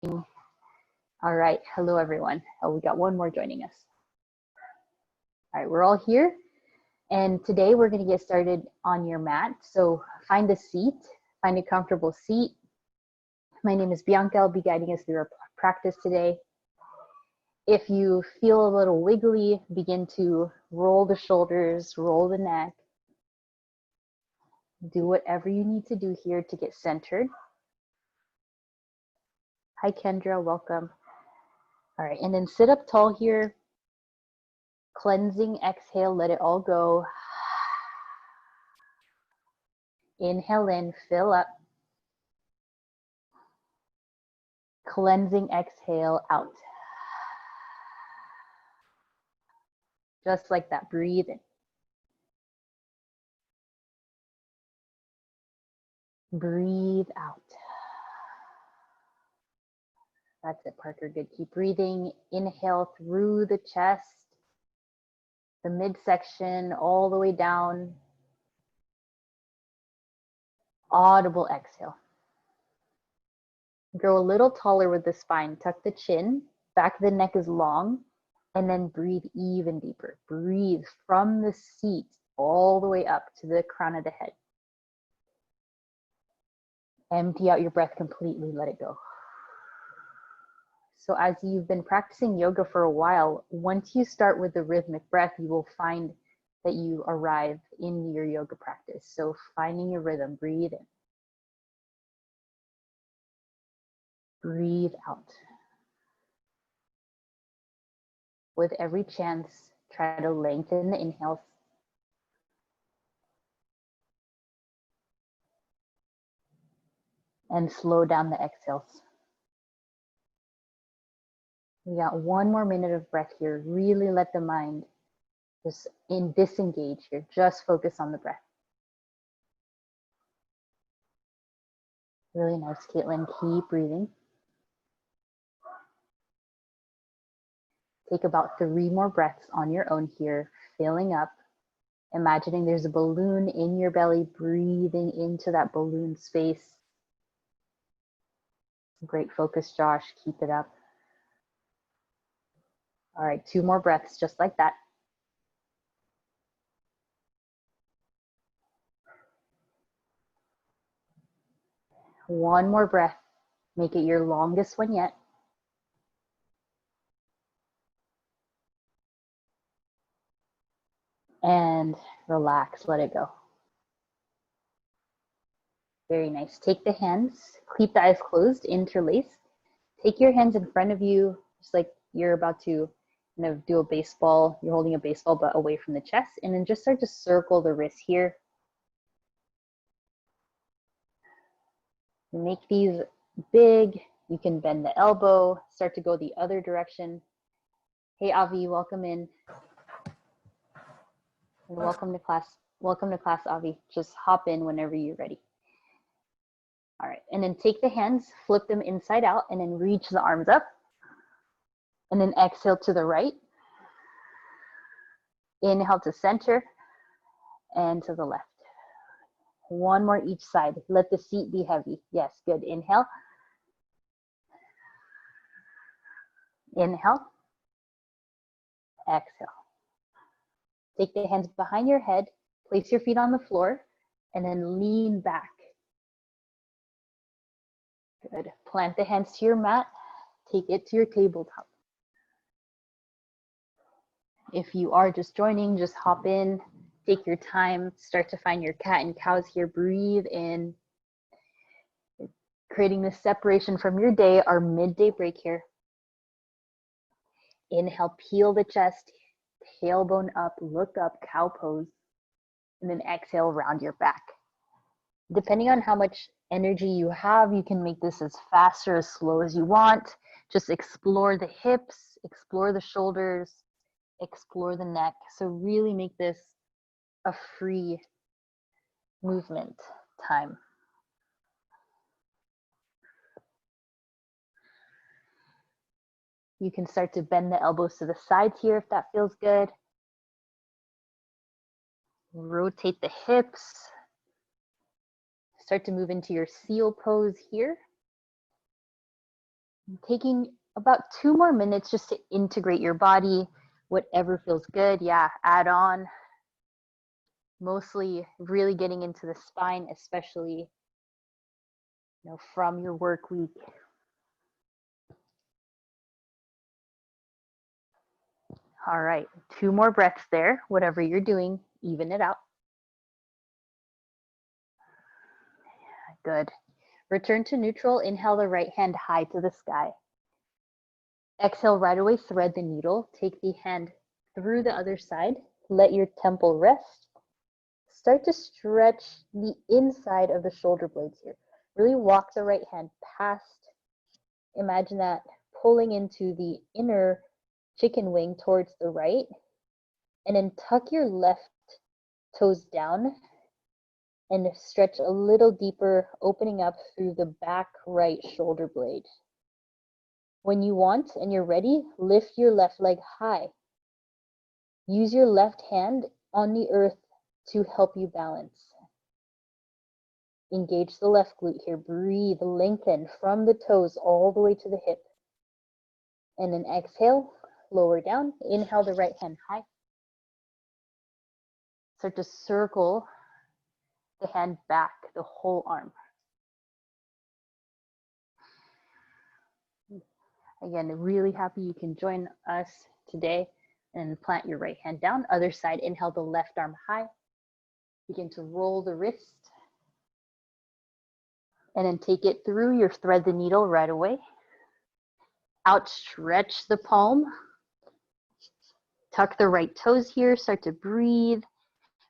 All right, hello everyone. Oh, we got one more joining us. All right, we're all here. And today we're gonna get started on your mat. So find a seat, find a comfortable seat. My name is Bianca. I'll be guiding us through our practice today. If you feel a little wiggly, begin to roll the shoulders, roll the neck. Do whatever you need to do here to get centered. Hi, Kendra, welcome. All right, and then sit up tall here. Cleansing exhale, let it all go. Inhale in, fill up. Cleansing exhale out. Just like that, breathe in. Breathe out. That's it, Parker, good. Keep breathing. Inhale through the chest, the midsection, all the way down. Audible exhale. Grow a little taller with the spine. Tuck the chin, back of the neck is long, and then breathe even deeper. Breathe from the seat all the way up to the crown of the head. Empty out your breath completely, let it go. So as you've been practicing yoga for a while, once you start with the rhythmic breath, you will find that you arrive in your yoga practice. So finding your rhythm, breathe in. Breathe out. With every chance, try to lengthen the inhales. And slow down the exhales. We got one more minute of breath here. Really let the mind just disengage here. Just focus on the breath. Really nice, Caitlin. Keep breathing. Take about 3 more breaths on your own here, filling up. Imagining there's a balloon in your belly, breathing into that balloon space. Great focus, Josh. Keep it up. All right, 2 more breaths, just like that. One more breath. Make it your longest one yet. And relax, let it go. Very nice. Take the hands, keep the eyes closed, interlace. Take your hands in front of you, just like you're about to kind of do a baseball. You're holding a baseball, but away from the chest. And then just start to circle the wrists here. Make these big. You can bend the elbow, start to go the other direction. Hey, Avi, welcome in. And welcome to class. Welcome to class, Avi. Just hop in whenever you're ready. All right, and then take the hands, flip them inside out, and then reach the arms up. And then exhale to the right. Inhale to center and to the left. One more each side. Let the seat be heavy. Yes, good. Inhale. Inhale. Exhale. Take the hands behind your head, place your feet on the floor, and then lean back. Good. Plant the hands to your mat. Take it to your tabletop. If you are just joining, just hop in, take your time, start to find your cat and cows here. Breathe in, creating this separation from your day, our midday break here. Inhale, peel the chest, tailbone up, look up, cow pose, and then exhale, round your back. Depending on how much energy you have, you can make this as fast or as slow as you want. Just explore the hips, explore the shoulders, explore the neck. So really make this a free movement time. You can start to bend the elbows to the sides here if that feels good. Rotate the hips. Start to move into your seal pose here. Taking about 2 more minutes just to integrate your body, whatever feels good. Yeah, add on. Mostly really getting into the spine, especially from your work week. All right, 2 more breaths there. Whatever you're doing, even it out. Good. Return to neutral. Inhale the right hand high to the sky. Exhale right away, thread the needle. Take the hand through the other side. Let your temple rest. Start to stretch the inside of the shoulder blades here. Really walk the right hand past. Imagine that pulling into the inner chicken wing towards the right. And then tuck your left toes down and stretch a little deeper, opening up through the back right shoulder blade. When you want and you're ready, lift your left leg high. Use your left hand on the earth to help you balance. Engage the left glute here. Breathe, lengthen from the toes all the way to the hip. And then exhale, lower down. Inhale the right hand high. Start to circle the hand back, the whole arm. Again, really happy you can join us today and plant your right hand down. Other side, inhale the left arm high. Begin to roll the wrist. And then take it through your thread the needle right away. Outstretch the palm. Tuck the right toes here. Start to breathe.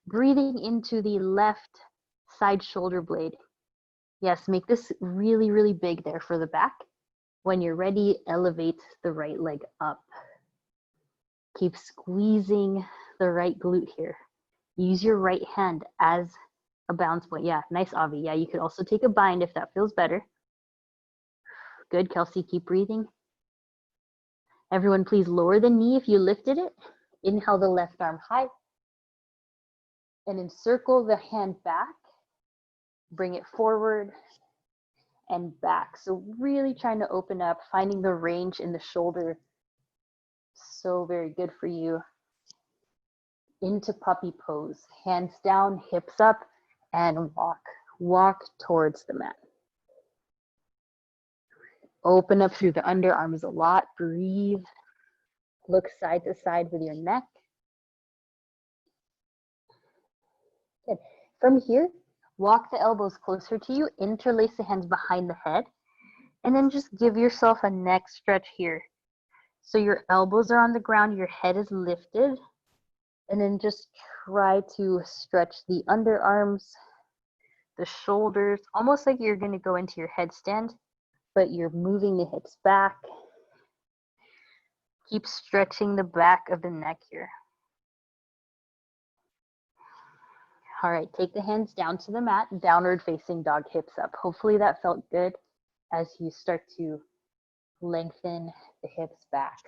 Breathing into the left side shoulder blade. Yes, make this really, really big there for the back. When you're ready, elevate the right leg up. Keep squeezing the right glute here. Use your right hand as a balance point. Yeah, nice, Avi. Yeah, you could also take a bind if that feels better. Good, Kelsey, keep breathing. Everyone, please lower the knee if you lifted it. Inhale the left arm high. And encircle the hand back. Bring it forward and back. So really trying to open up, finding the range in the shoulder. So very good for you. Into puppy pose. Hands down, hips up, and walk. Walk towards the mat. Open up through the underarms a lot. Breathe. Look side to side with your neck. Good. From here, walk the elbows closer to you. Interlace the hands behind the head. And then just give yourself a neck stretch here. So your elbows are on the ground, your head is lifted. And then just try to stretch the underarms, the shoulders, almost like you're going to go into your headstand, but you're moving the hips back. Keep stretching the back of the neck here. All right, take the hands down to the mat, downward facing dog, hips up. Hopefully that felt good as you start to lengthen the hips back.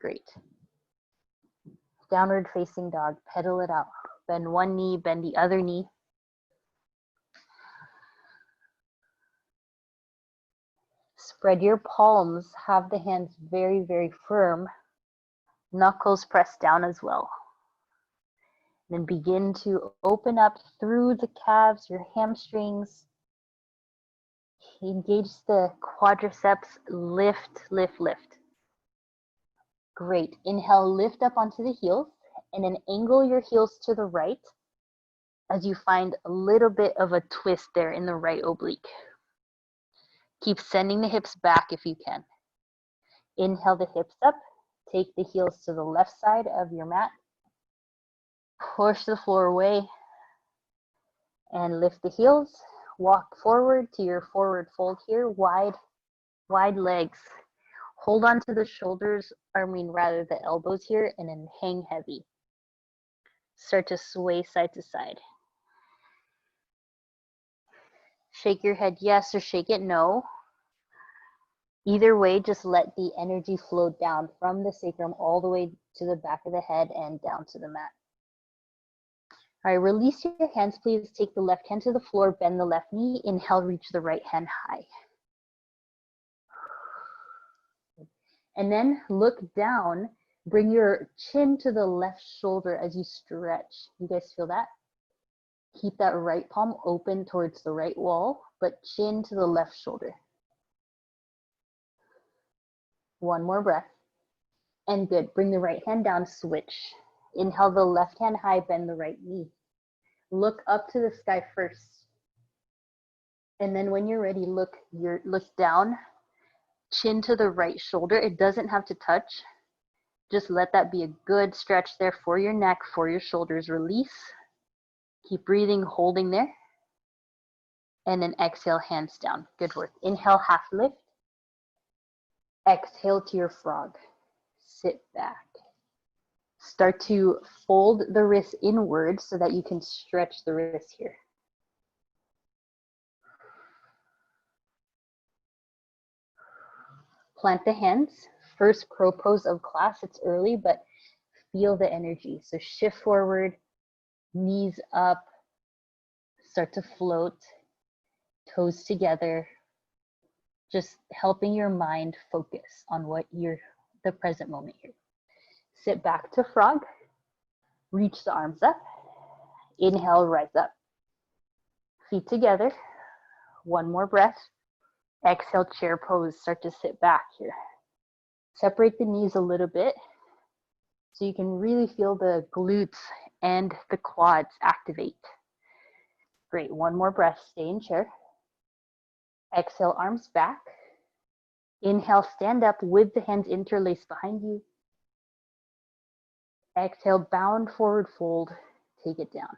Great. Downward facing dog, pedal it out. Bend one knee, bend the other knee. Spread your palms, have the hands very, very firm. Knuckles pressed down as well. Then begin to open up through the calves, your hamstrings. Engage the quadriceps, lift, lift, lift. Great. Inhale, lift up onto the heels, and then angle your heels to the right as you find a little bit of a twist there in the right oblique. Keep sending the hips back if you can. Inhale the hips up. Take the heels to the left side of your mat. Push the floor away and lift the heels. Walk forward to your forward fold here. Wide legs. Hold on to the shoulders, rather the elbows here, and then hang heavy. Start to sway side to side. Shake your head yes or shake it no. Either way, just let the energy flow down from the sacrum all the way to the back of the head and down to the mat. All right, release your hands, please. Take the left hand to the floor, bend the left knee. Inhale, reach the right hand high. And then look down, bring your chin to the left shoulder as you stretch. You guys feel that? Keep that right palm open towards the right wall, but chin to the left shoulder. One more breath. And good. Bring the right hand down, switch. Inhale the left hand high, bend the right knee. Look up to the sky first. And then when you're ready, look down, chin to the right shoulder. It doesn't have to touch. Just let that be a good stretch there for your neck, for your shoulders. Release. Keep breathing, holding there. And then exhale, hands down. Good work. Inhale, half lift. Exhale to your frog. Sit back. Start to fold the wrists inward so that you can stretch the wrists here. Plant the hands. First crow pose of class. It's early, but feel the energy. So shift forward, knees up, start to float, toes together, just helping your mind focus on what the present moment here. Sit back to frog, reach the arms up, inhale, rise up. Feet together, one more breath. Exhale, chair pose, start to sit back here. Separate the knees a little bit so you can really feel the glutes and the quads activate. Great, one more breath, stay in chair. Exhale, arms back. Inhale, stand up with the hands interlaced behind you. Exhale, bound forward fold, take it down.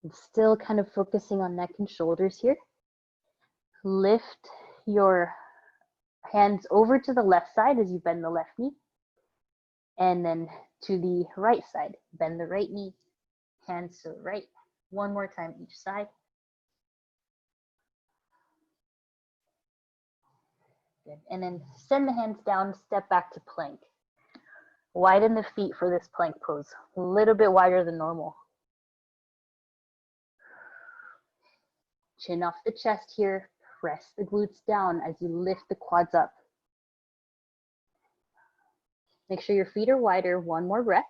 And still kind of focusing on neck and shoulders here. Lift your hands over to the left side as you bend the left knee. And then to the right side, bend the right knee, hands to the right. One more time each side. Good. And then send the hands down, step back to plank. Widen the feet for this plank pose, a little bit wider than normal. Chin off the chest here, press the glutes down as you lift the quads up. Make sure your feet are wider, one more breath.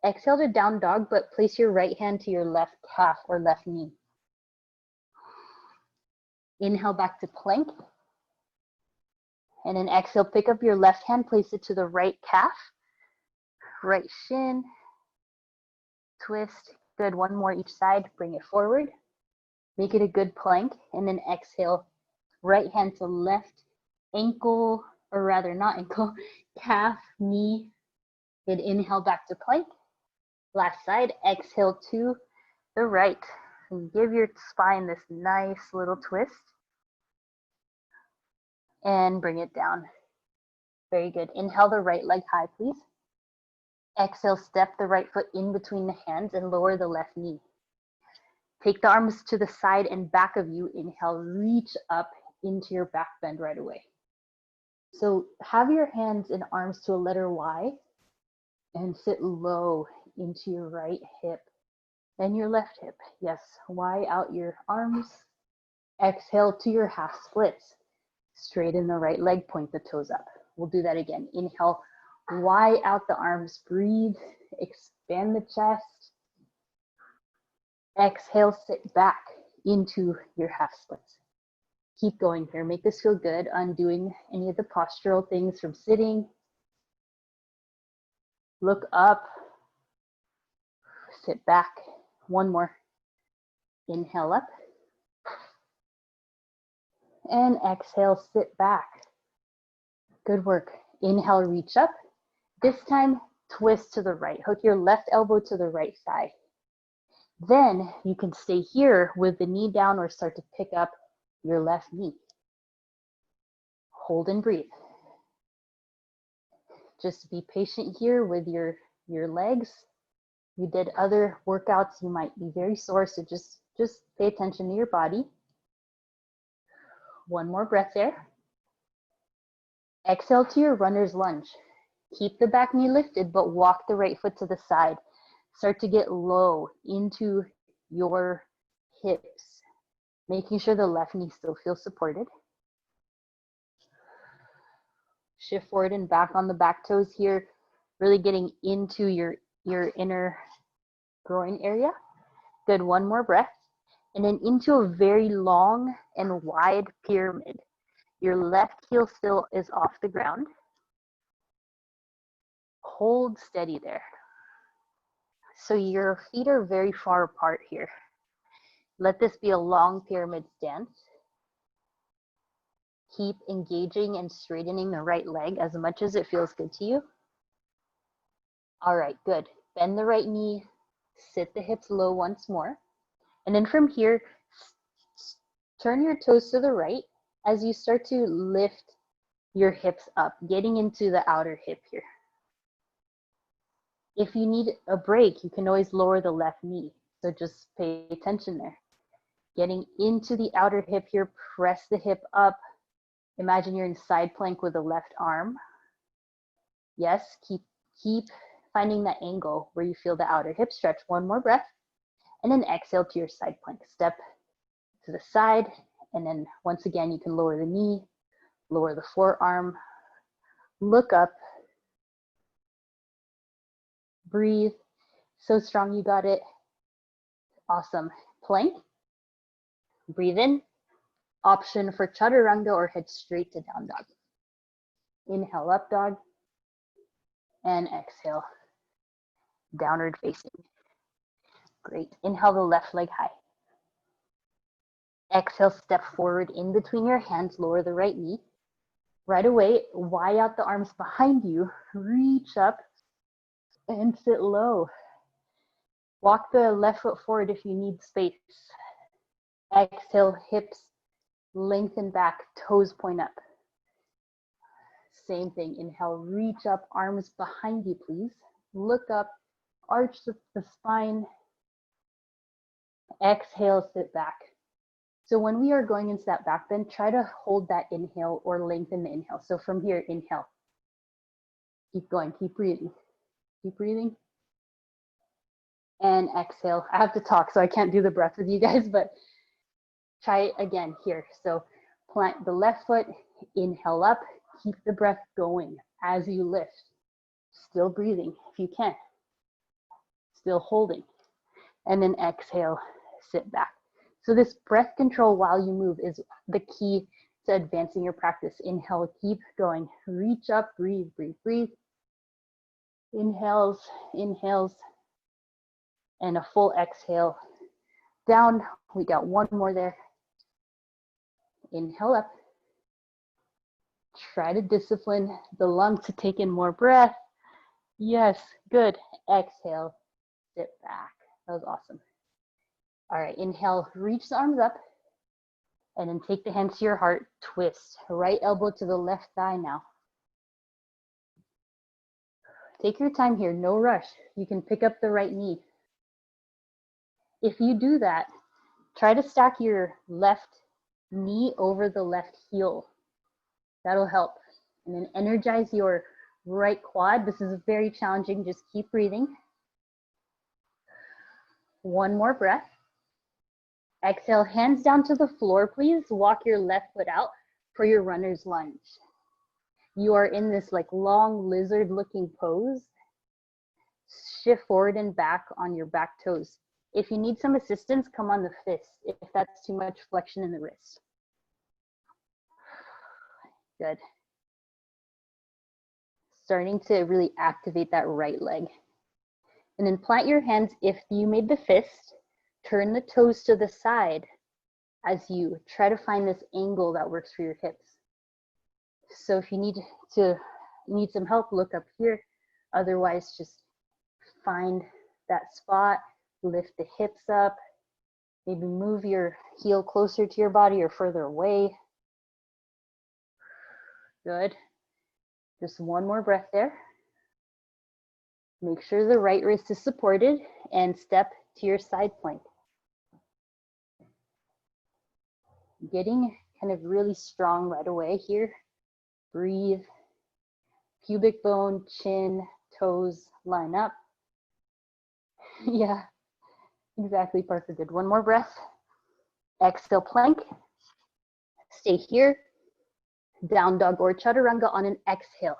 Exhale to down dog, but place your right hand to your left calf or left knee. Inhale back to plank. And then exhale, pick up your left hand, place it to the right calf, right shin, twist. Good, one more each side, bring it forward. Make it a good plank, and then exhale, right hand to left ankle, or rather not ankle, calf, knee. Good, inhale back to plank. Last side, exhale to the right. And give your spine this nice little twist. And bring it down. Very good. Inhale the right leg high, please. Exhale, step the right foot in between the hands and lower the left knee. Take the arms to the side and back of you. Inhale, reach up into your back bend right away. So have your hands and arms to a letter Y and sit low into your right hip and your left hip. Yes, Y out your arms. Exhale to your half splits. Straighten the right leg, point the toes up. We'll do that again. Inhale, Y out the arms, breathe, expand the chest. Exhale, sit back into your half splits. Keep going here. Make this feel good. Undoing any of the postural things from sitting. Look up. Sit back. One more. Inhale up. And exhale, sit back. Good work. Inhale, reach up. This time, twist to the right. Hook your left elbow to the right thigh. Then you can stay here with the knee down or start to pick up your left knee. Hold and breathe. Just be patient here with your legs. You did other workouts, you might be very sore, so just pay attention to your body. One more breath there. Exhale to your runner's lunge. Keep the back knee lifted, but walk the right foot to the side. Start to get low into your hips, making sure the left knee still feels supported. Shift forward and back on the back toes here, really getting into your inner groin area. Good, one more breath. And then into a very long and wide pyramid. Your left heel still is off the ground. Hold steady there. So your feet are very far apart here. Let this be a long pyramid stance. Keep engaging and straightening the right leg as much as it feels good to you. All right, good. Bend the right knee, sit the hips low once more. And then from here, turn your toes to the right as you start to lift your hips up, getting into the outer hip here. If you need a break, you can always lower the left knee. So just pay attention there. Getting into the outer hip here, press the hip up. Imagine you're in side plank with the left arm. Yes, keep finding that angle where you feel the outer hip stretch. One more breath. And then exhale to your side plank. Step to the side. And then once again, you can lower the knee, lower the forearm, look up, breathe. So strong, you got it. Awesome. Plank. Breathe in. Option for chaturanga or head straight to down dog. Inhale, up dog. And exhale, downward facing. Great. Inhale the left leg high. Exhale, step forward in between your hands, lower the right knee. Right away, wide out the arms behind you, reach up and sit low. Walk the left foot forward if you need space. Exhale, hips lengthen back, toes point up. Same thing, inhale, reach up, arms behind you, please. Look up, arch the spine. Exhale, sit back. So when we are going into that back bend, try to hold that inhale or lengthen the inhale. So from here, inhale. Keep going, keep breathing. Keep breathing. And exhale. I have to talk, so I can't do the breath with you guys, but try it again here. So plant the left foot, inhale up, keep the breath going as you lift. Still breathing if you can. Still holding. And then exhale, sit back. So this breath control while you move is the key to advancing your practice. Inhale, keep going. Reach up, breathe, breathe, breathe. Inhales, inhales, and a full exhale. Down, we got one more there. Inhale up. Try to discipline the lungs to take in more breath. Yes, good. Exhale, sit back. That was awesome. All right, inhale, reach the arms up, and then take the hands to your heart, twist. Right elbow to the left thigh now. Take your time here, no rush. You can pick up the right knee. If you do that, try to stack your left knee over the left heel. That'll help. And then energize your right quad. This is very challenging, just keep breathing. One more breath. Exhale, hands down to the floor, please. Walk your left foot out for your runner's lunge. You are in this like long lizard looking pose. Shift forward and back on your back toes. If you need some assistance, come on the fist if that's too much flexion in the wrist. Good. Starting to really activate that right leg. And then plant your hands. If you made the fist, turn the toes to the side as you try to find this angle that works for your hips. So if you need some help, look up here. Otherwise, just find that spot, lift the hips up, maybe move your heel closer to your body or further away. Good. Just one more breath there. Make sure the right wrist is supported and step to your side plank. Getting kind of really strong right away here. Breathe. Pubic bone, chin, toes line up. Yeah, exactly, Parker. Good. One more breath. Exhale, plank. Stay here. Down dog or chaturanga on an exhale.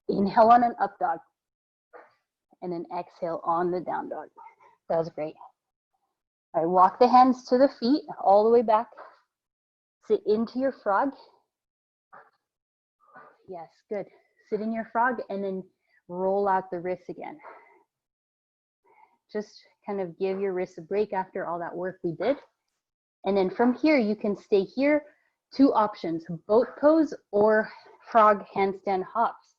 Inhale on an up dog. And then exhale on the down dog. That was great. All right, walk the hands to the feet all the way back. Sit into your frog. Yes, good. Sit in your frog and then roll out the wrists again. Just kind of give your wrists a break after all that work we did. And then from here, you can stay here. Two options, boat pose or frog handstand hops.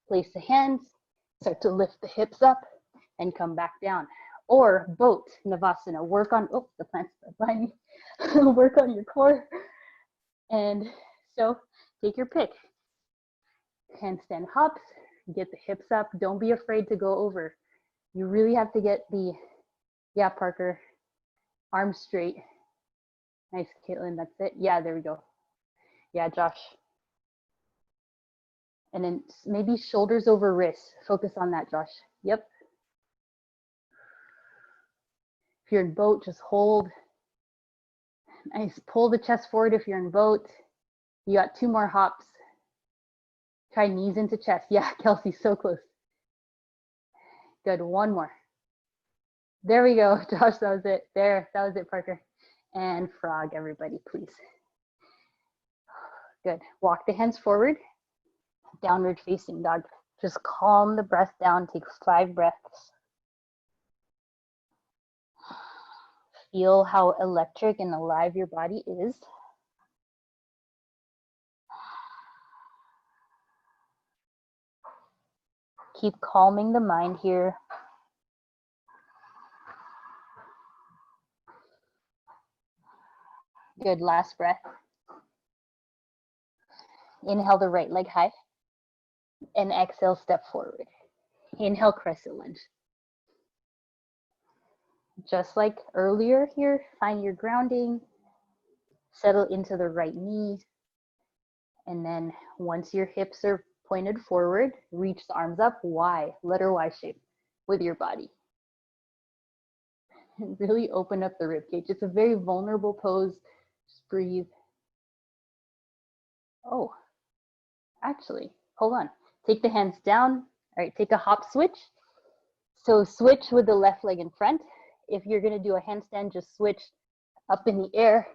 Place the hands, start to lift the hips up and come back down. Or boat, Navasana, work on, oh, the plant's behind me. Work on your core. And so take your pick. Handstand hops, get the hips up. Don't be afraid to go over. You really have to get the, yeah, Parker, arms straight. Nice, Caitlin, that's it. Yeah, there we go. Yeah, Josh. And then maybe shoulders over wrists. Focus on that, Josh. Yep. If you're in boat, just hold. Nice, pull the chest forward if you're in boat. You got two more hops. Try knees into chest. Yeah, Kelsey, so close. Good, one more. There we go, Josh, that was it. There, that was it, Parker. And frog, everybody, please. Good, walk the hands forward. Downward facing dog. Just calm the breath down, take 5 breaths. Feel how electric and alive your body is. Keep calming the mind here. Good, last breath. Inhale the right leg high and exhale, step forward. Inhale, crescent lunge. Just like earlier here, find your grounding, settle into the right knee, and then once your hips are pointed forward, reach the arms up, Y, letter Y shape with your body. Really open up the rib cage. It's a very vulnerable pose. Just breathe. Oh, actually, hold on. Take the hands down. All right, take a hop switch. So switch with the left leg in front. If you're gonna do a handstand, just switch up in the air.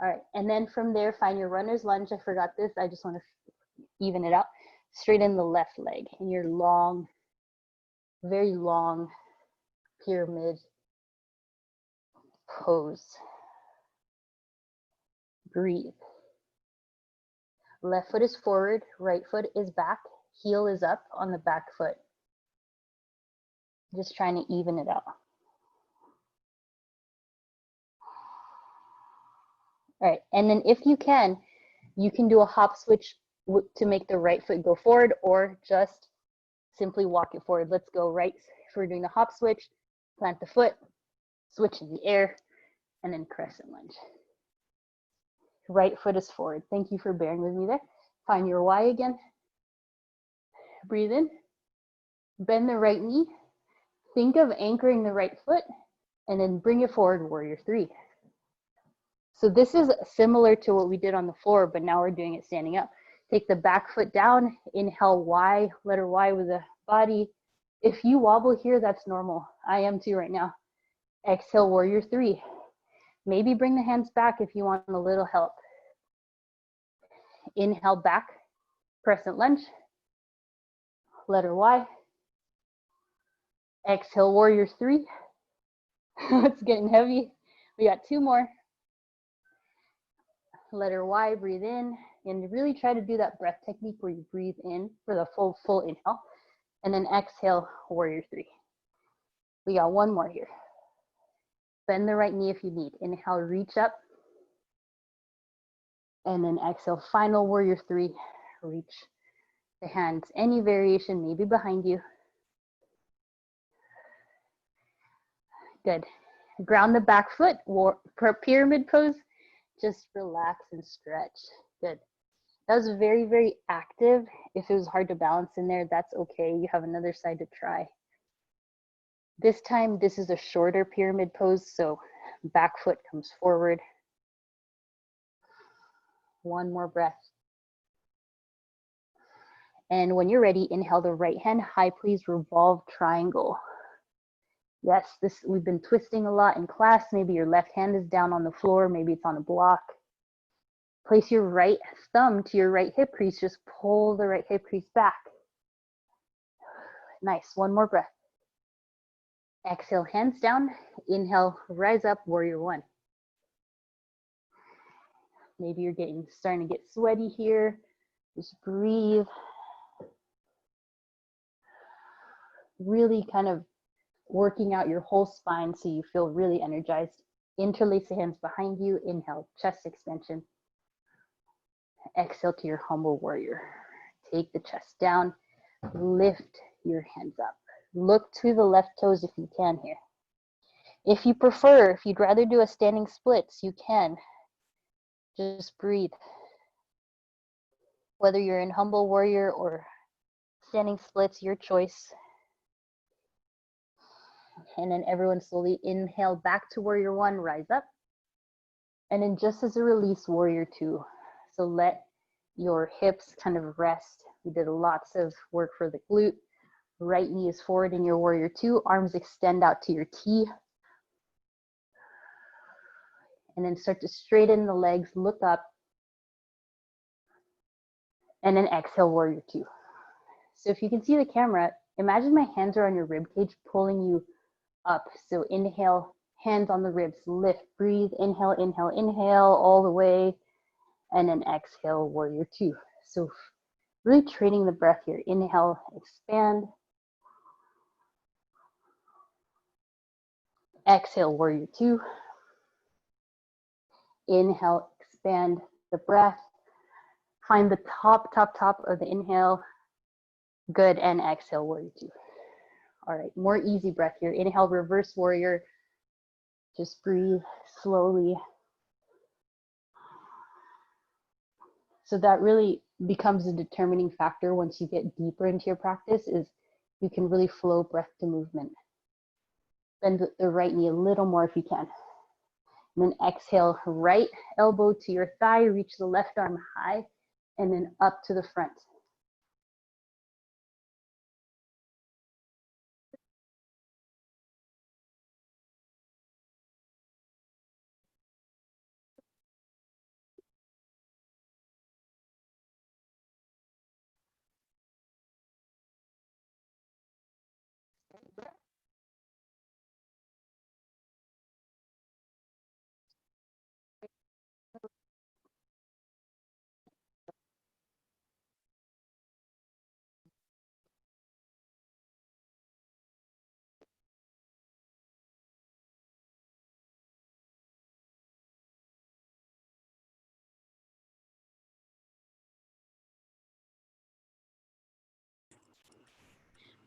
All right, and then from there, find your runner's lunge. I forgot this, I just wanna even it out. Straighten the left leg in your long, very long pyramid pose. Breathe. Left foot is forward, right foot is back, heel is up on the back foot. Just trying to even it out. All right, and then if you can do a hop switch to make the right foot go forward, or just simply walk it forward. Let's go right. If we're doing the hop switch, plant the foot, switch in the air, and then crescent lunge. Right foot is forward. Thank you for bearing with me there. Find your Y again. Breathe in. Bend the right knee. Think of anchoring the right foot, and then bring it forward, warrior 3. So this is similar to what we did on the floor, but now we're doing it standing up. Take the back foot down, inhale Y, letter Y with the body. If you wobble here, that's normal. I am too right now. Exhale, warrior 3. Maybe bring the hands back if you want a little help. Inhale back, crescent lunge, letter Y. Exhale, warrior 3. It's getting heavy. We got 2 more. Letter Y, breathe in, and really try to do that breath technique where you breathe in for the full inhale, and then exhale, warrior 3. We got 1 more here. Bend the right knee if you need. Inhale, reach up, and then exhale, final warrior 3. Reach the hands, any variation, maybe behind you. Good. Ground the back foot, pyramid pose. Just relax and stretch. Good. That was very, very active. If it was hard to balance in there, that's okay. You have another side to try. This time, this is a shorter pyramid pose, so back foot comes forward. One more breath. And when you're ready, inhale the right hand high, please revolve triangle. Yes, we've been twisting a lot in class. Maybe your left hand is down on the floor, maybe it's on a block. Place your right thumb to your right hip crease, just pull the right hip crease back. Nice, one more breath. Exhale, hands down. Inhale, rise up, warrior one. Maybe you're starting to get sweaty here. Just breathe. Really kind of working out your whole spine so you feel really energized. Interlace the hands behind you. Inhale, chest extension. Exhale to your humble warrior. Take the chest down. Lift your hands up. Look to the left toes if you can here. If you prefer, if you'd rather do a standing splits, you can. Just breathe. Whether you're in humble warrior or standing splits, your choice. And then everyone slowly inhale back to warrior one, rise up. And then just as a release, warrior two. So let your hips kind of rest. We did lots of work for the glute. Right knee is forward in your warrior two. Arms extend out to your T. And then start to straighten the legs, look up. And then exhale, warrior two. So if you can see the camera, imagine my hands are on your rib cage pulling you up. So inhale, hands on the ribs, lift, breathe, inhale, inhale, inhale, all the way. And then exhale, warrior two. So really training the breath here. Inhale, expand. Exhale, warrior two. Inhale, expand the breath. Find the top of the inhale. Good, and exhale, warrior two. All right, more easy breath here. Inhale, reverse warrior. Just breathe slowly. So that really becomes a determining factor once you get deeper into your practice, is you can really flow breath to movement. Bend the right knee a little more if you can. And then exhale, right elbow to your thigh, reach the left arm high, and then up to the front.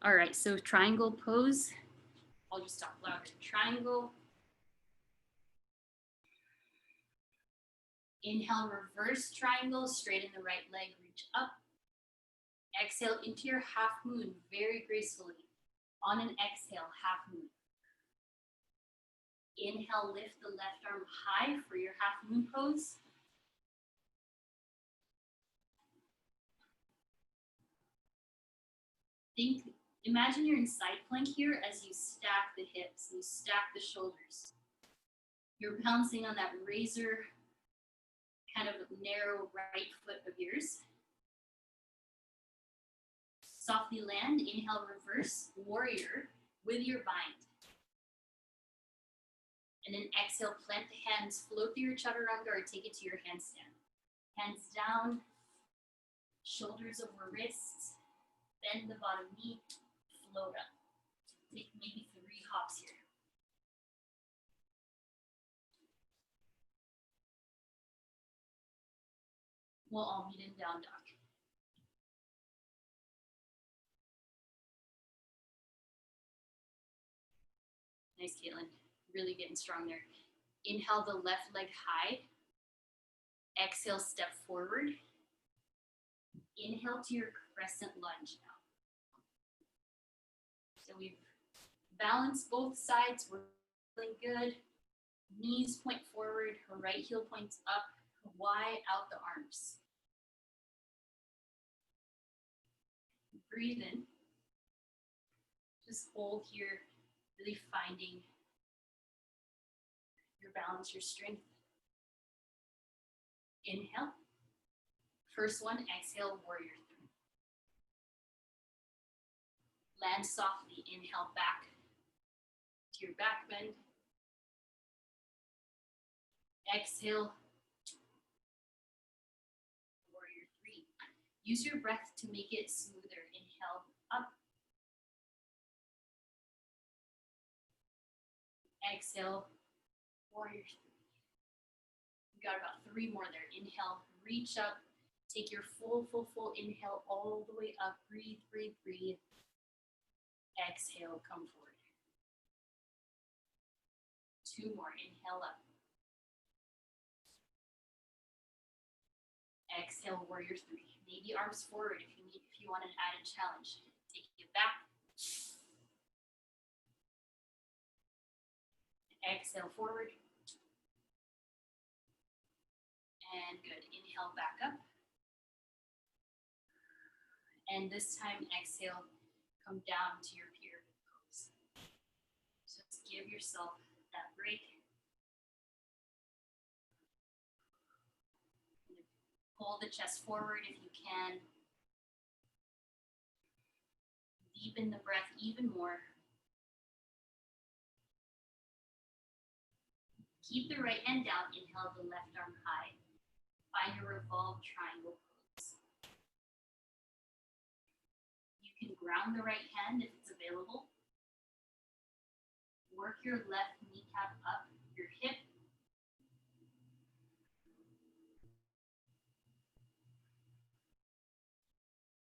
All right, so triangle pose. I'll just talk loud. Triangle. Inhale, reverse triangle, straighten the right leg, reach up. Exhale into your half moon very gracefully. On an exhale, half moon. Inhale, lift the left arm high for your half moon pose. Imagine you're in side plank here as you stack the hips, you stack the shoulders. You're bouncing on that razor kind of narrow right foot of yours. Softly land, inhale, reverse, warrior with your bind. And then exhale, plant the hands, float through your chaturanga or take it to your handstand. Hands down, shoulders over wrists, bend the bottom knee, float up. Take maybe 3 hops here. We'll all meet in down dog. Nice, Caitlin. Really getting strong there. Inhale the left leg high. Exhale, step forward. Inhale to your crescent lunge now. So we've balanced both sides. We're feeling good. Knees point forward, her right heel points up, Wide out the arms. Breathe in. Just hold here, really finding your balance, your strength. Inhale. First one, exhale, warrior three. Land softly, inhale back to your back bend. Exhale, warrior three. Use your breath to make it smoother. Inhale up. Exhale, warrior three. We got about three more there. Inhale, reach up. Take your full inhale all the way up. Breathe, breathe, breathe. Exhale, come forward. Two more. Inhale up. Exhale, warrior three. Maybe arms forward if you want an added challenge. Take it back. Exhale forward. And good. Inhale back up. And this time, exhale, come down to your pyramid pose. So just give yourself that break. Pull the chest forward if you can. Deepen the breath even more. Keep the right hand down. Inhale the left arm high. Find your revolved triangle pose. You can ground the right hand if it's available. Work your left kneecap up your hip.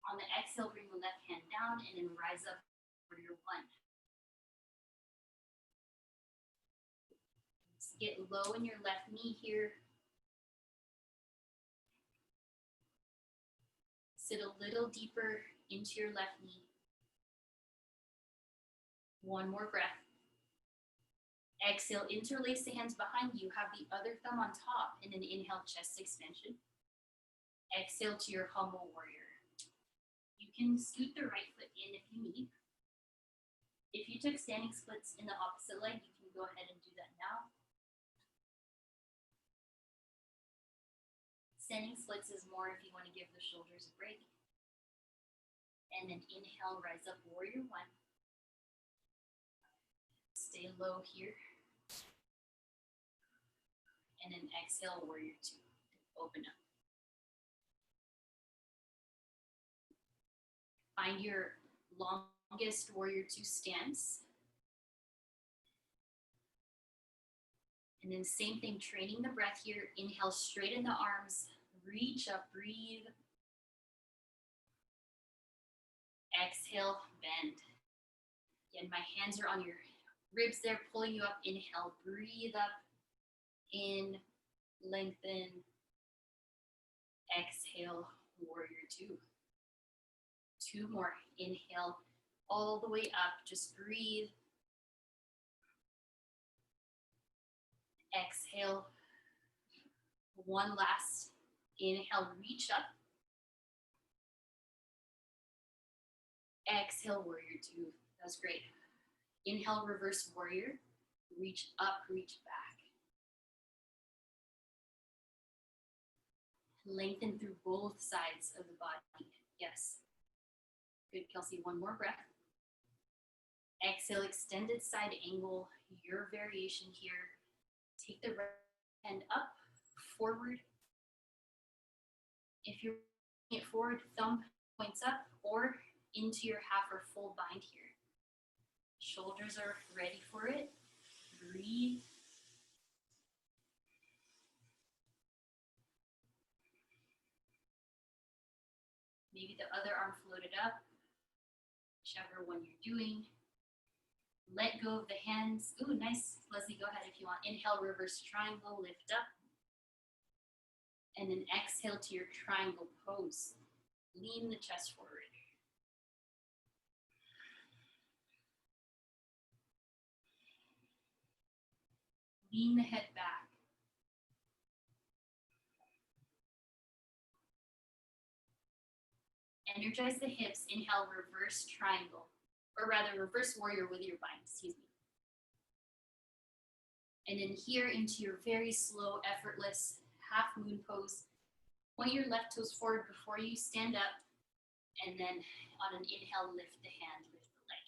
On the exhale, bring the left hand down and then rise up for your one. Just get low in your left knee here. Sit a little deeper into your left knee. One more breath. Exhale, interlace the hands behind you. Have the other thumb on top and then inhale, chest expansion. Exhale to your humble warrior. You can scoot the right foot in if you need. If you took standing splits in the opposite leg, you can go ahead and do that now. Standing splits is more if you want to give the shoulders a break. And then inhale, rise up, warrior one. Stay low here. And then exhale, warrior two. Open up. Find your longest warrior two stance. And then same thing, training the breath here. Inhale, straighten the arms. Reach up, breathe. Exhale, bend. Again, my hands are on your ribs there, pulling you up. Inhale, breathe up. In, lengthen. Exhale, warrior two. Two more. Inhale all the way up. Just breathe. Exhale. One last. Inhale, reach up. Exhale, warrior two. That's great. Inhale, reverse warrior. Reach up, reach back. Lengthen through both sides of the body. Yes. Good, Kelsey. One more breath. Exhale, extended side angle. Your variation here. Take the right hand up, forward. If you're bringing it forward, thumb points up or into your half or full bind here. Shoulders are ready for it. Breathe. Maybe the other arm floated up, whichever one you're doing. Let go of the hands. Ooh, nice. Leslie, go ahead if you want. Inhale, reverse triangle, lift up. And then exhale to your triangle pose. Lean the chest forward. Lean the head back. Energize the hips. Inhale, reverse triangle, or rather reverse warrior with your bind, excuse me. And then here into your very slow, effortless half moon pose. Point your left toes forward before you stand up. And then on an inhale, lift the hand, lift the leg.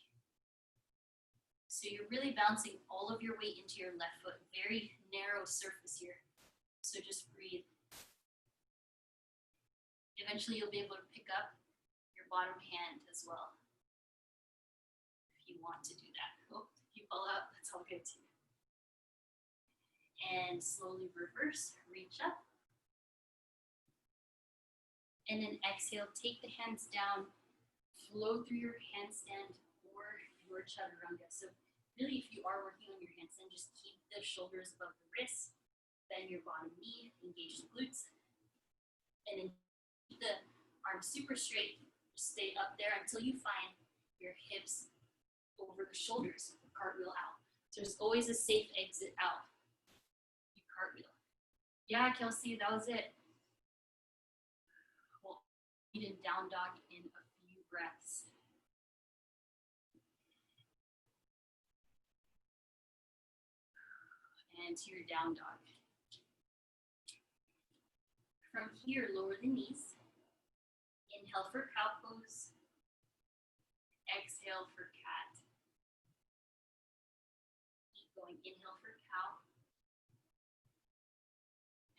So you're really bouncing all of your weight into your left foot. Very narrow surface here. So just breathe. Eventually you'll be able to pick up your bottom hand as well, if you want to do that. Oh, if you fall out, that's all good too. And slowly reverse, reach up. And then exhale, take the hands down, flow through your handstand or your chaturanga. So really, if you are working on your handstand, just keep the shoulders above the wrists, bend your bottom knee, engage the glutes, and then keep the arms super straight. Just stay up there until you find your hips over the shoulders, cartwheel out. So there's always a safe exit out. You cartwheel. Yeah, Kelsey, that was it. We'll meet in down dog in a few breaths. And to your down dog. From here, lower the knees. Inhale for cow pose. Exhale for cat. Keep going. Inhale for cow.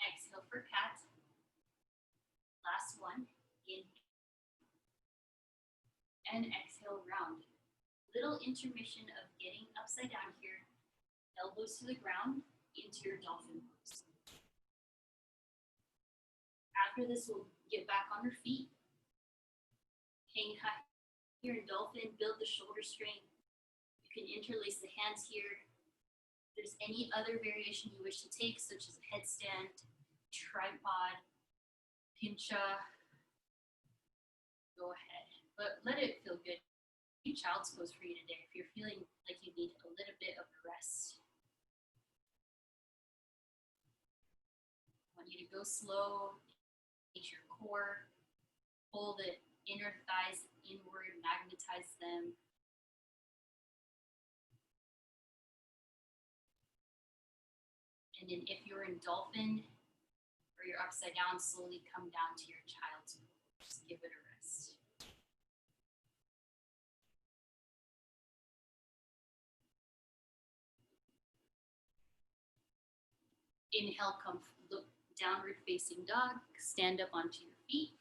Exhale for cat. Last one. Inhale. And exhale, round. Little intermission of getting upside down here. Elbows to the ground into your dolphin pose. After this, we'll get back on our feet. Hang high here in dolphin, build the shoulder strength. You can interlace the hands here. If there's any other variation you wish to take, such as a headstand, tripod, pincha, go ahead. But let it feel good. Child's pose for you today if you're feeling like you need a little bit of a rest. I want you to go slow, engage your core, pull the inner thighs inward, magnetize them. And then if you're in dolphin or you're upside down, slowly come down to your child's pose. Just give it a rest. Inhale, come look downward facing dog, stand up onto your feet.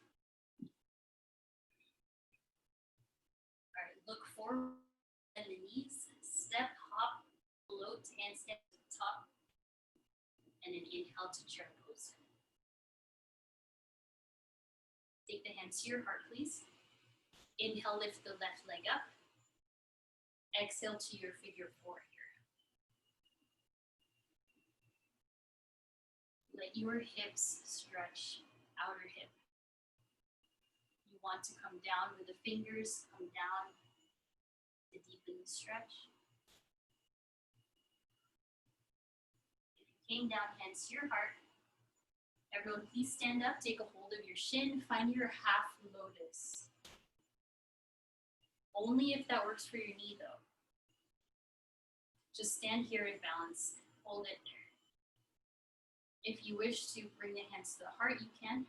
All right, look forward and the knees, step, hop, float, handstand to the top, and then inhale to chair pose. Take the hands to your heart, please. Inhale, lift the left leg up. Exhale to your figure four here. Let your hips stretch, outer hip. You want to come down with the fingers, come down to deepen the stretch. If you came down, hands to your heart. Everyone, please stand up, take a hold of your shin, find your half lotus. Only if that works for your knee though. Just stand here in balance, hold it there. If you wish to bring the hands to the heart, you can.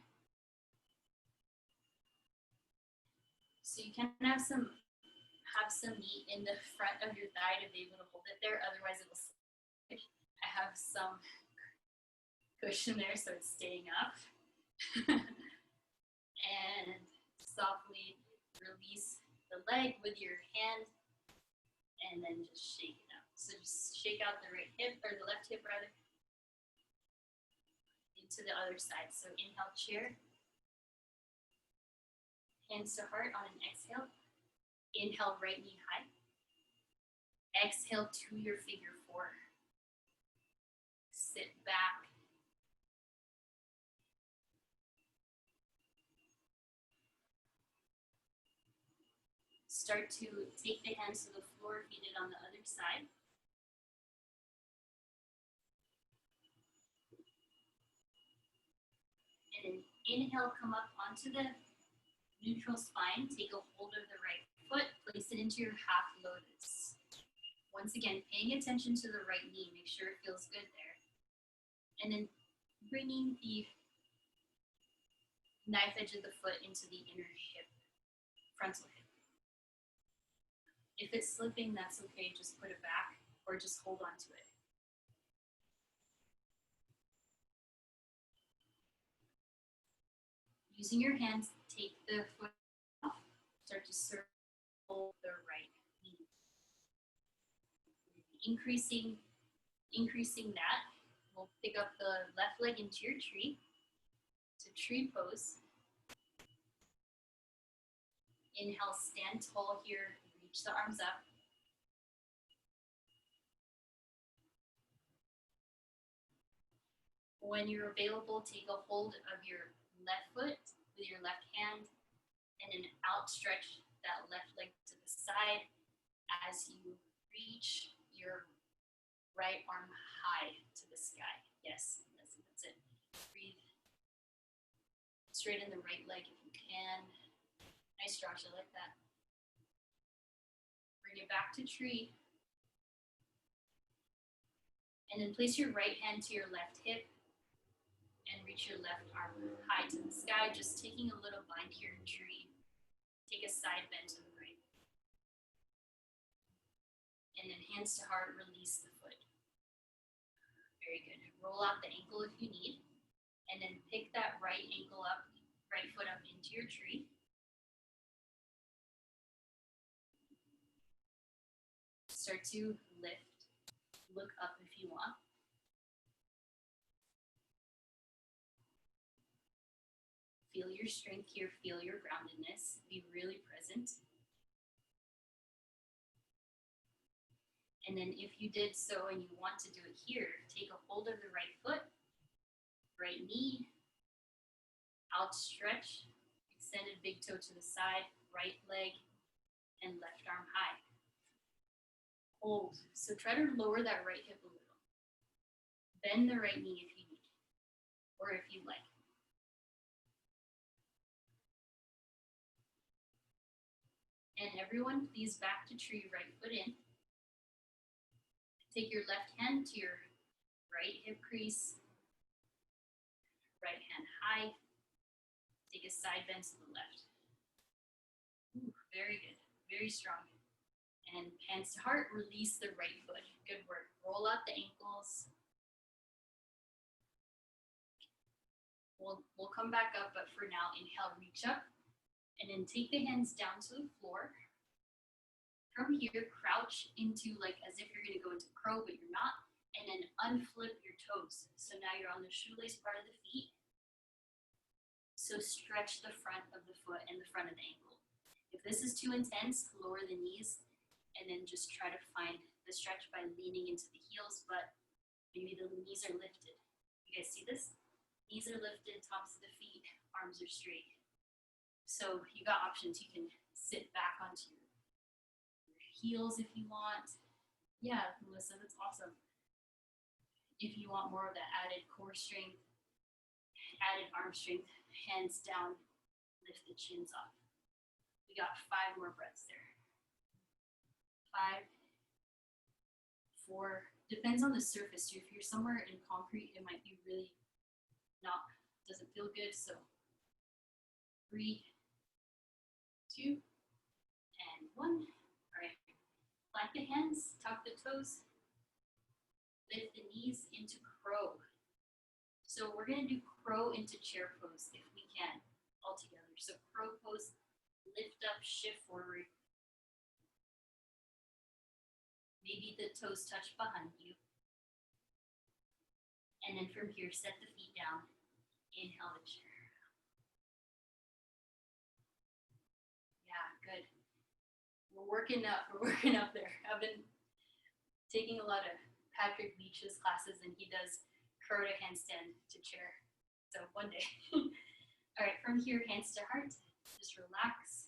So you can have some meat in the front of your thigh to be able to hold it there, otherwise it will slide. I have some cushion there so it's staying up. And softly release the leg with your hand and then just shake it out. So just shake out the right hip, or the left hip rather, into the other side. So inhale, chair. Hands to heart on an exhale. Inhale, right knee high. Exhale to your figure four. Sit back. Start to take the hands to the floor, feet it on the other side. And then inhale, come up onto the Neutral spine, take a hold of the right foot, place it into your half lotus. Once again, paying attention to the right knee, make sure it feels good there. And then bringing the knife edge of the foot into the inner hip, frontal hip. If it's slipping, that's okay, just put it back or just hold on to it. Using your hands, take the foot off, start to circle the right knee. Increasing that, we'll pick up the left leg into your tree, to tree pose. Inhale, stand tall here, reach the arms up. When you're available, take a hold of your left foot with your left hand and then outstretch that left leg to the side as you reach your right arm high to the sky. Yes, that's it. Breathe. Straighten the right leg if you can. Nice, Josh, I like that. Bring it back to tree. And then place your right hand to your left hip and reach your left arm high to the sky, just taking a little bind here in tree. Take a side bend to the right. And then hands to heart, release the foot. Very good. Roll out the ankle if you need. And then pick that right ankle up, right foot up into your tree. Start to lift. Look up if you want. Feel your strength here, feel your groundedness, be really present. And then if you did so and you want to do it here, take a hold of the right foot, right knee, outstretch, extended big toe to the side, right leg, and left arm high. Hold. So try to lower that right hip a little. Bend the right knee if you need, or if you like. And everyone, please back to tree, right foot in. Take your left hand to your right hip crease, right hand high. Take a side bend to the left. Ooh, very good, very strong. And hands to heart, release the right foot. Good work. Roll out the ankles. We'll come back up, but for now, inhale, reach up. And then take the hands down to the floor. From here, crouch into like as if you're gonna go into crow, but you're not. And then unflip your toes. So now you're on the shoelace part of the feet. So stretch the front of the foot and the front of the ankle. If this is too intense, lower the knees and then just try to find the stretch by leaning into the heels, but maybe the knees are lifted. You guys see this? Knees are lifted, tops of the feet, arms are straight. So you got options. You can sit back onto your heels if you want. Yeah, Melissa, that's awesome. If you want more of that added core strength, added arm strength, hands down, lift the chins up. We got 5 more breaths there. 5, 4, depends on the surface too. If you're somewhere in concrete, it might be really doesn't feel good. So 3, 2, and 1. All right, plant the hands, tuck the toes, lift the knees into crow. So we're gonna do crow into chair pose if we can, all together. So crow pose, lift up, shift forward. Maybe the toes touch behind you. And then from here, set the feet down. Inhale to chair. Yeah, good. We're working up there. I've been taking a lot of Patrick Leach's classes and he does crow to handstand to chair. So one day. All right, from here, hands to heart, just relax.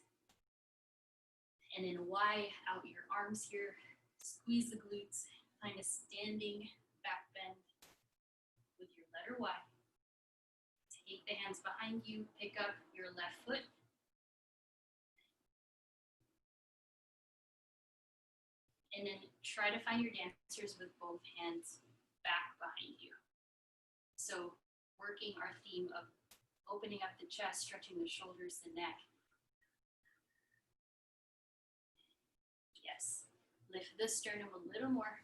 And then Y, out your arms here, squeeze the glutes, find a standing back bend with your letter Y. Take the hands behind you, pick up your left foot, And then try to find your dancers with both hands back behind you. So working our theme of opening up the chest, stretching the shoulders, the neck. Yes. Lift the sternum a little more.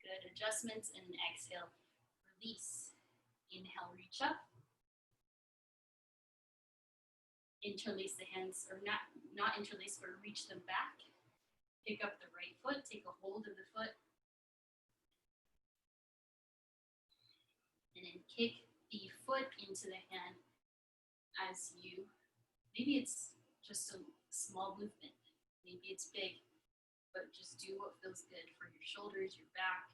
Good adjustments, and then exhale, release. Inhale, reach up. Interlace the hands, or not interlace, but reach them back. Pick up the right foot, take a hold of the foot. And then kick the foot into the hand as you, maybe it's just a small movement, maybe it's big, but just do what feels good for your shoulders, your back.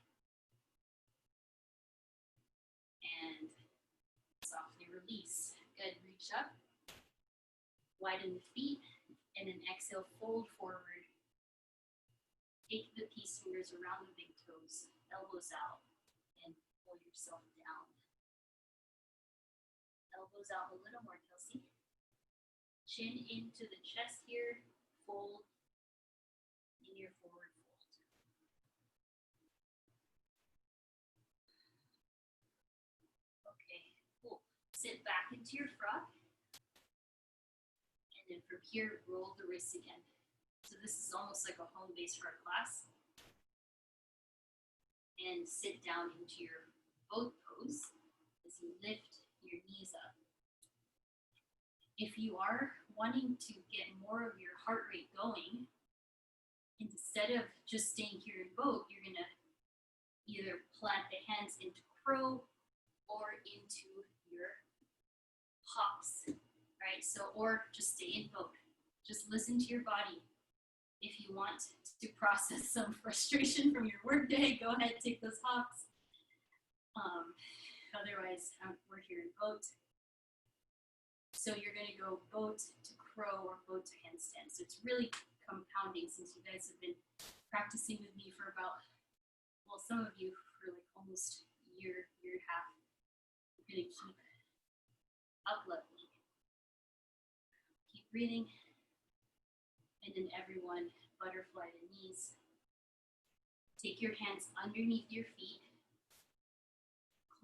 And softly release. Good, reach up. Widen the feet, and then exhale, fold forward. Take the peace fingers around the big toes, elbows out, and pull yourself down. Elbows out a little more, Kelsey. Chin into the chest here, fold in your forward fold. Okay, cool. Sit back into your frog. And then from here, roll the wrists again. So this is almost like a home base for our class. And sit down into your boat pose as you lift your knees up. If you are wanting to get more of your heart rate going, instead of just staying here in boat, you're gonna either plant the hands into crow or into your hops, right? So, or just stay in boat. Just listen to your body. If you want to process some frustration from your workday, go ahead, take those hops. Otherwise, we're here in boat. So you're gonna go boat to crow or boat to handstand. So it's really compounding since you guys have been practicing with me for about, well, some of you for like almost a year, year and a half. You're gonna keep up leveling. Keep breathing. And then everyone, butterfly the knees. Take your hands underneath your feet.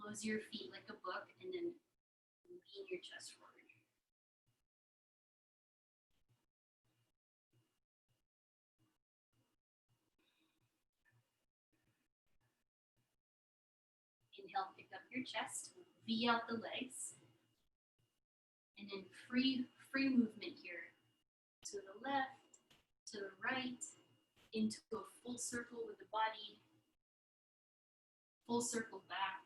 Close your feet like a book, and then lean your chest forward. Inhale, pick up your chest, V out the legs, and then free movement here. To the left, to the right, into a full circle with the body, full circle back.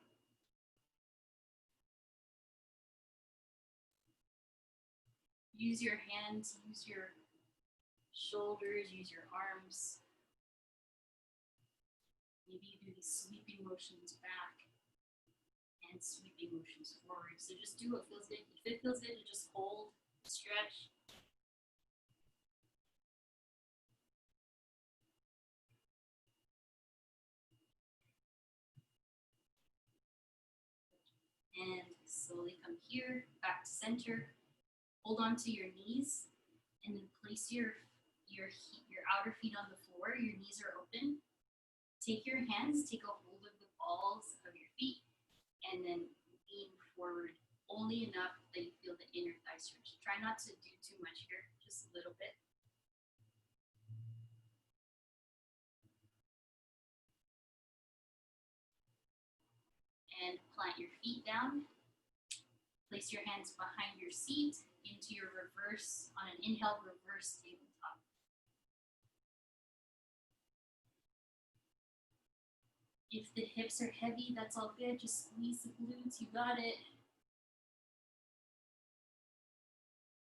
Use your hands, use your shoulders, use your arms. Maybe you do these sweeping motions back and sweeping motions forward. So just do what feels good. If it feels good to just hold, stretch. And slowly come here, back to center. Hold on to your knees, and then place your outer feet on the floor. Your knees are open. Take your hands, take a hold of the balls of your feet, and then lean forward only enough that you feel the inner thigh stretch. Try not to do too much here, just a little bit. And plant your feet down. Place your hands behind your seat into your reverse, on an inhale, reverse tabletop. If the hips are heavy, that's all good. Just squeeze the glutes, you got it.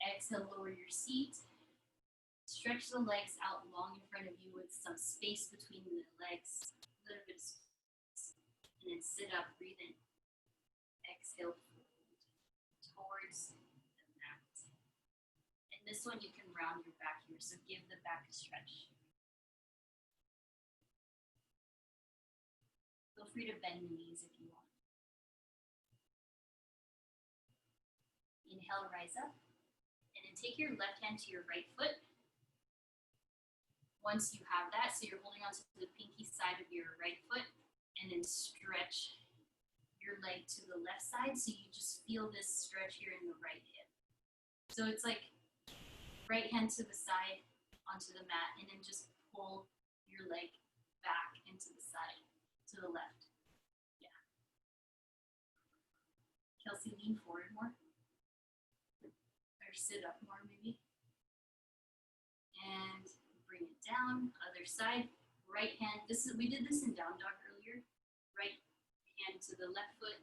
Exhale, lower your seat. Stretch the legs out long in front of you with some space between the legs, a little bit of space. And then sit up, breathe in. Exhale, fold towards the mat. And this one you can round your back here, so give the back a stretch. Feel free to bend the knees if you want. Inhale, rise up. And then take your left hand to your right foot. Once you have that, so you're holding onto the pinky side of your right foot, and then stretch your leg to the left side, so you just feel this stretch here in the right hip. So it's like right hand to the side onto the mat, and then just pull your leg back into the side to the left. Yeah. Kelsey, lean forward more. Or sit up more maybe. And bring it down, other side, right hand. We did this in down dog earlier. Right hand to the left foot,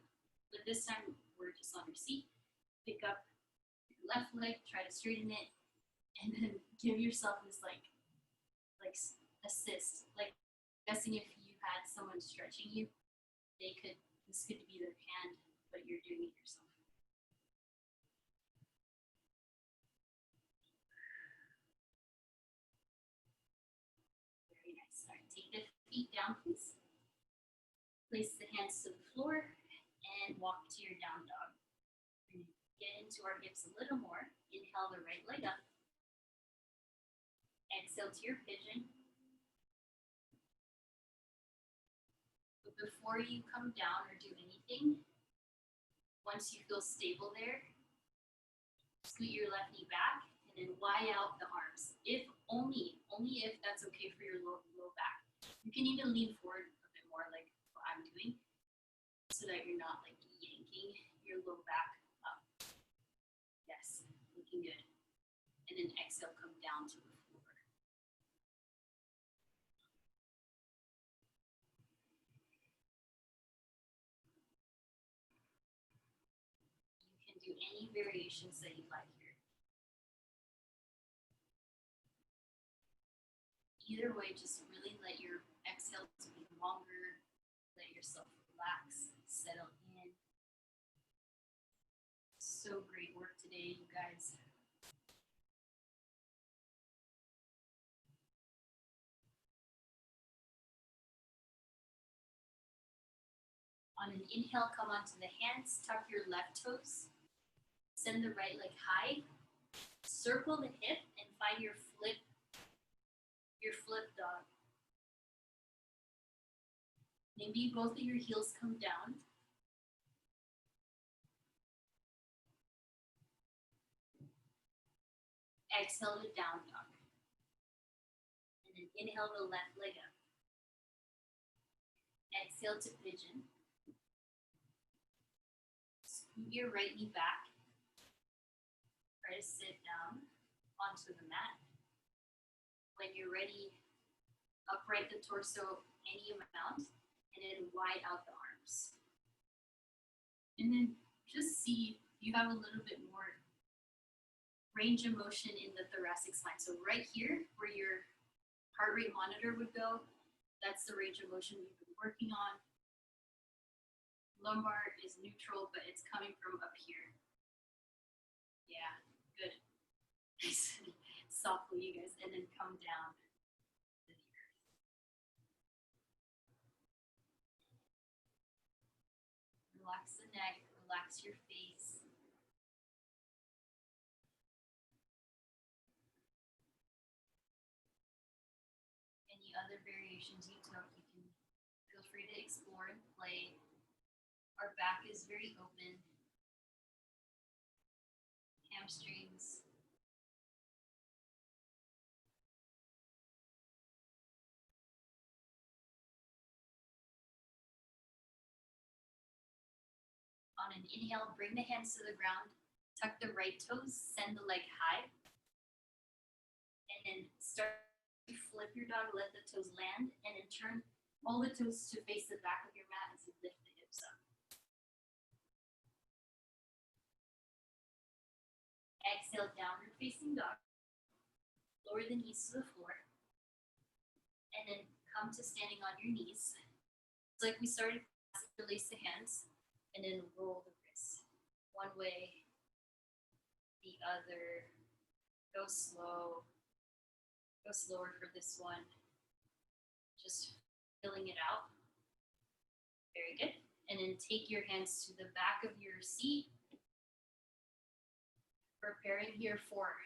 but this time we're just on your seat. Pick up your left leg, try to straighten it, and then give yourself this like assist. Like guessing if you had someone stretching you, this could be their hand, but you're doing it yourself. Very nice. All right, take the feet down, please. Place the hands to the floor and walk to your down dog. Get into our hips a little more. Inhale the right leg up. Exhale to your pigeon. But before you come down or do anything, once you feel stable there, scoot your left knee back and then wide out the arms. If only if that's okay for your low back. You can even lean forward a bit more like what I'm doing, so that you're not like yanking your low back up. Yes, looking good. And then exhale, come down to the floor. You can do any variations that you like here. Either way, just really let your exhale to be longer, let yourself relax, settle in. So great work today, you guys. On an inhale, come onto the hands, tuck your left toes, send the right leg high, circle the hip, and find your flip dog. Maybe both of your heels come down. Exhale to down dog. And then inhale the left leg up. Exhale to pigeon. Scoot your right knee back. Try to sit down onto the mat. When you're ready, upright the torso any amount, and then wide out the arms. And then just see you have a little bit more range of motion in the thoracic spine. So right here, where your heart rate monitor would go, that's the range of motion we've been working on. Lumbar is neutral, but it's coming from up here. Yeah, good. Softly, you guys, and then come down to the earth. Relax the neck, relax your face. Any other variations you took, you can feel free to explore and play. Our back is very open. Hamstrings. On an inhale, bring the hands to the ground, tuck the right toes, send the leg high, and then start to flip your dog, let the toes land, and then turn all the toes to face the back of your mat as you lift the hips up. Exhale, downward facing dog. Lower the knees to the floor, and then come to standing on your knees. It's like we started, release the hands, and then roll the wrists. One way, the other. Go slow. Go slower for this one. Just filling it out. Very good. And then take your hands to the back of your seat. Preparing here for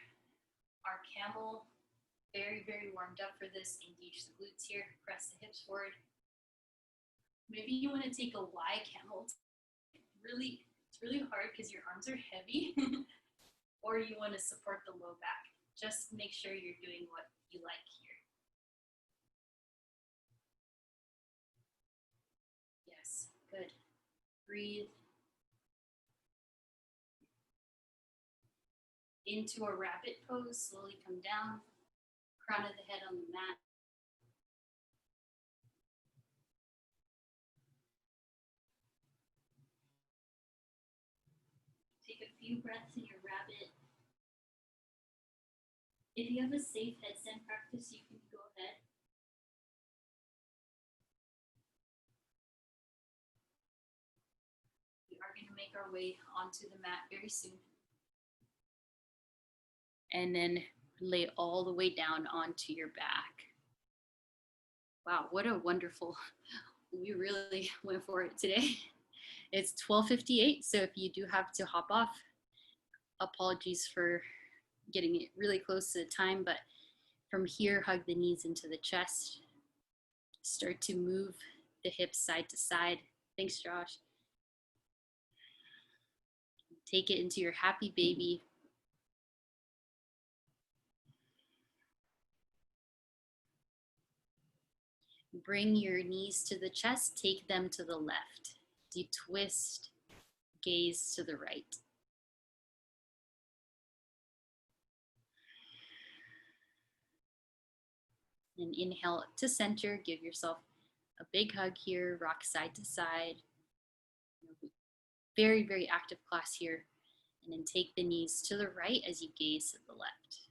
our camel Very, very warmed up for this. Engage the glutes here. Press the hips forward. Maybe you want to take a Y camel. It's really hard because your arms are heavy. Or you want to support the low back. Just make sure you're doing what you like here. Yes, good. Breathe. Into a rabbit pose, slowly come down. Crown of the head on the mat. Take a few breaths in your rabbit. If you have a safe headstand practice, you can go ahead. We are going to make our way onto the mat very soon. And then lay all the way down onto your back. Wow, what a wonderful, we really went for it today. It's 12:58, so if you do have to hop off, apologies for getting it really close to the time, but from here, hug the knees into the chest. Start to move the hips side to side. Thanks, Josh. Take it into your happy baby. Bring your knees to the chest, take them to the left. You twist, gaze to the right. And inhale to center, give yourself a big hug here, rock side to side. Very, very active class here. And then take the knees to the right as you gaze to the left.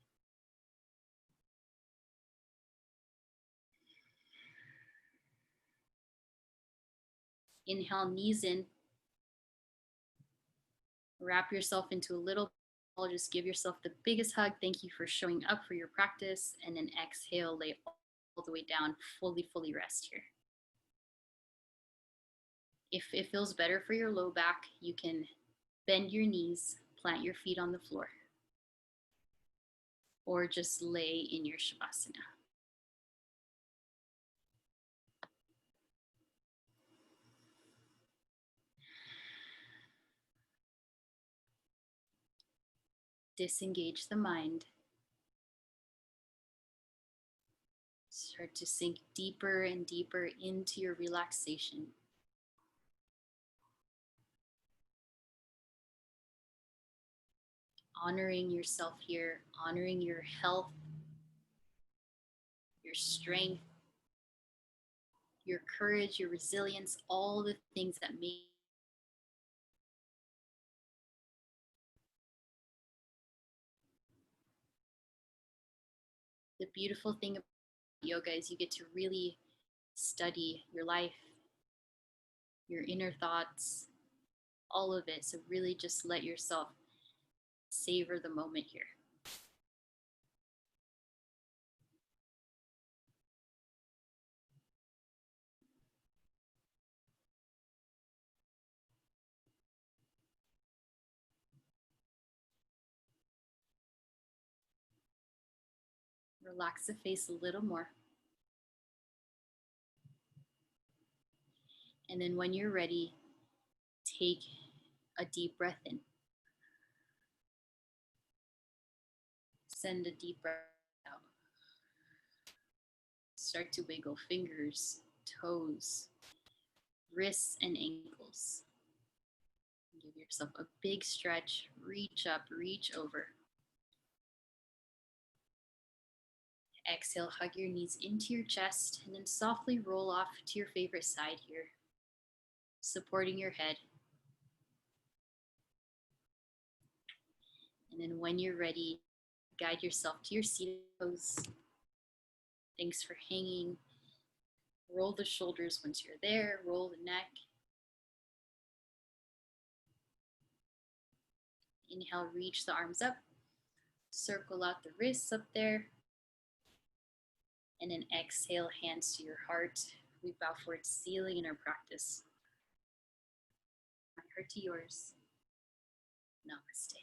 Inhale, knees in. Wrap yourself into a little ball. Just give yourself the biggest hug. Thank you for showing up for your practice. And then exhale, lay all the way down, fully rest here. If it feels better for your low back, you can bend your knees, plant your feet on the floor, or just lay in your Shavasana. Disengage the mind. Start to sink deeper and deeper into your relaxation. Honoring yourself here, honoring your health, your strength, your courage, your resilience, all the things that make the beautiful thing about yoga is you get to really study your life, your inner thoughts, all of it. So really just let yourself savor the moment here. Relax the face a little more. And then when you're ready, take a deep breath in. Send a deep breath out. Start to wiggle fingers, toes, wrists, and ankles. Give yourself a big stretch. Reach up, reach over. Exhale, hug your knees into your chest, and then softly roll off to your favorite side here, supporting your head. And then when you're ready, guide yourself to your seated pose. Thanks for hanging. Roll the shoulders once you're there, roll the neck. Inhale, reach the arms up, circle out the wrists up there. And then exhale, hands to your heart. We bow towards ceiling in our practice. My heart to yours. Namaste.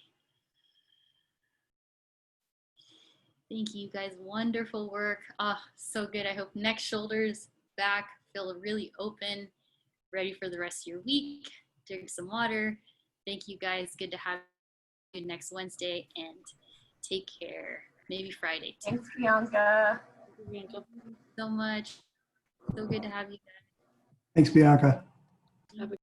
Thank you guys. Wonderful work. Ah, so good. I hope neck, shoulders, back feel really open, ready for the rest of your week. Drink some water. Thank you guys. Good to have you next Wednesday, and take care. Maybe Friday too. Thanks, Bianca. Thank you so much. So good to have you guys. Thanks, Bianca. Have a